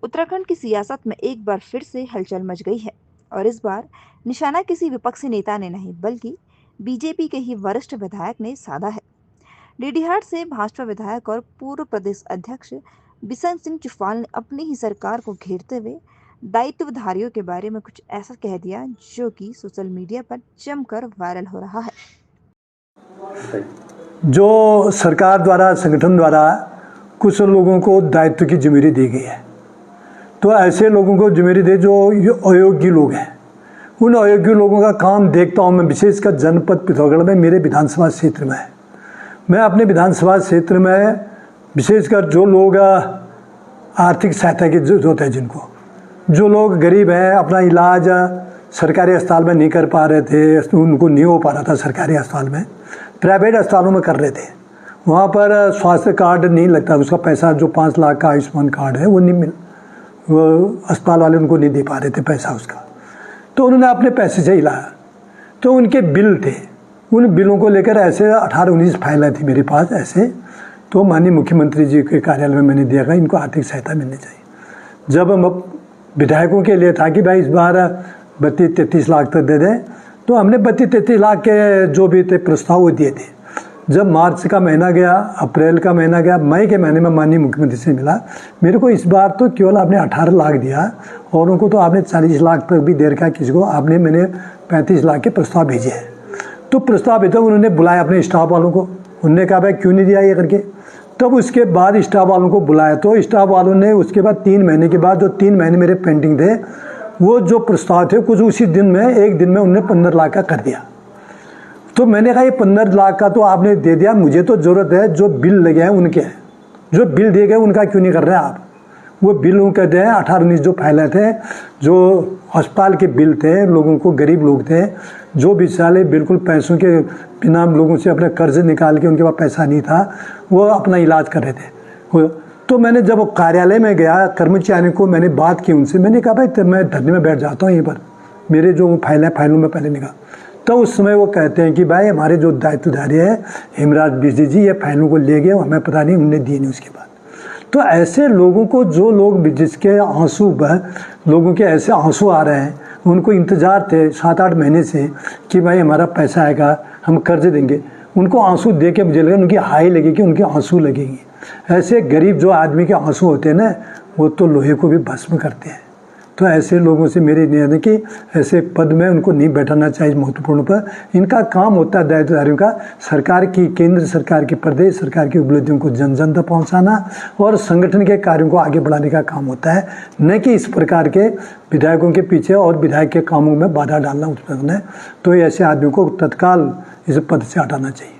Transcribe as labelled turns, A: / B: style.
A: उत्तराखंड की सियासत में एक बार फिर से हलचल मच गई है और इस बार निशाना किसी विपक्षी नेता ने नहीं बल्कि बीजेपी के ही वरिष्ठ विधायक ने साधा है। डीडीहाट से भाजपा विधायक और पूर्व प्रदेश अध्यक्ष बिशन सिंह चुफाल ने अपनी ही सरकार को घेरते हुए दायित्वधारियों के बारे में कुछ ऐसा कह दिया जो कि सोशल मीडिया पर जमकर वायरल हो रहा है।
B: जो सरकार द्वारा संगठन द्वारा कुछ लोगों को दायित्व की जिम्मेदारी दी गई है, तो ऐसे लोगों को जिम्मेदारी दे जो अयोग्य लोग हैं। उन अयोग्य लोगों का काम देखता हूँ मैं, विशेषकर जनपद पिथौरागढ़ में मेरे विधानसभा क्षेत्र में है। मैं अपने विधानसभा क्षेत्र में विशेषकर जो लोग आर्थिक सहायता की जरूरत है, जो लोग गरीब हैं, अपना इलाज सरकारी अस्पताल में नहीं कर पा रहे थे, उनको नहीं हो पा रहा था सरकारी अस्पताल में, प्राइवेट अस्पतालों में कर रहे थे। वहाँ पर स्वास्थ्य कार्ड नहीं लगता, उसका पैसा जो 5 लाख का आयुष्मान कार्ड है वो अस्पताल वाले उनको नहीं दे पा रहे थे पैसा उसका। तो उन्होंने अपने पैसे से हिलाया। तो उनके बिल थे, उन बिलों को लेकर ऐसे 18-19 फाइलें थी मेरे पास ऐसे। तो माननीय मुख्यमंत्री जी के कार्यालय में मैंने दिया गया इनको आर्थिक सहायता मिलनी चाहिए। जब हम विधायकों के लिए था कि भाई इस बार 32-33 लाख तक दे दें, तो हमने 32-33 लाख के जो भी थे प्रस्ताव वो दिए थे। जब मार्च का महीना गया, अप्रैल का महीना गया, मई के महीने में माननीय मुख्यमंत्री से मिला, मेरे को इस बार तो केवल आपने 18 लाख दिया और उनको तो आपने 40 लाख तक भी दे रखा किसी को, आपने मैंने 35 लाख के प्रस्ताव भेजे हैं। तो प्रस्ताव भेजा, उन्होंने बुलाया अपने स्टाफ वालों को, उन्होंने कहा भाई क्यों नहीं दिया ये करके। तब उसके बाद स्टाफ वालों को बुलाया, तो स्टाफ वालों ने उसके बाद 3 महीने के बाद जो 3 महीने मेरे पेंडिंग थे, वो जो प्रस्ताव थे कुछ उसी दिन में, एक दिन में उन्होंने 15 लाख का कर दिया। तो मैंने कहा ये 15 लाख का तो आपने दे दिया, मुझे तो ज़रूरत है जो बिल लगे हैं उनके, जो बिल दिए गए उनका क्यों नहीं कर रहे हैं आप। वो बिल कहते हैं 18-19 जो फाइलें थे, जो अस्पताल के बिल थे, लोगों को गरीब लोग थे जो बेचारे बिल्कुल पैसों के बिना लोगों से अपने कर्ज निकाल के, उनके पास पैसा नहीं था, वो अपना इलाज कर रहे थे। तो मैंने जब कार्यालय में गया, कर्मचारियों को मैंने बात की उनसे, मैंने कहा भाई मैं धरने में बैठ जाता हूँ यहीं पर, मेरे जो फाइलों में पहले निकाल। तो उस समय वो कहते हैं कि भाई हमारे जो दायित्वधारी है हेमराज बिजली जी, ये फाइलों को ले गए, हमें पता नहीं, उन्होंने दी नहीं उसके बाद। तो ऐसे लोगों को, जो लोग जिसके आंसू लोगों के ऐसे आंसू आ रहे हैं, उनको इंतज़ार थे 7-8 महीने से कि भाई हमारा पैसा आएगा, हम कर्ज देंगे, उनको आंसू दे के मुझे लगा उनकी हाई लगेगी, उनके आंसू लगेंगी। ऐसे गरीब जो आदमी के आंसू होते हैं ना, वो तो लोहे को भी भस्म करते हैं। तो ऐसे लोगों से मेरी निवेदन है कि ऐसे पद में उनको नहीं बैठाना चाहिए महत्वपूर्ण पर। इनका काम होता है दायित्वधारियों का सरकार की, केंद्र सरकार की, प्रदेश सरकार की उपलब्धियों को जन तक पहुँचाना और संगठन के कार्यों को आगे बढ़ाने का काम होता है, न कि इस प्रकार के विधायकों के पीछे और विधायक के कामों में बाधा डालना उत्पन्न है। तो ऐसे आदमियों को तत्काल इस पद से हटाना चाहिए।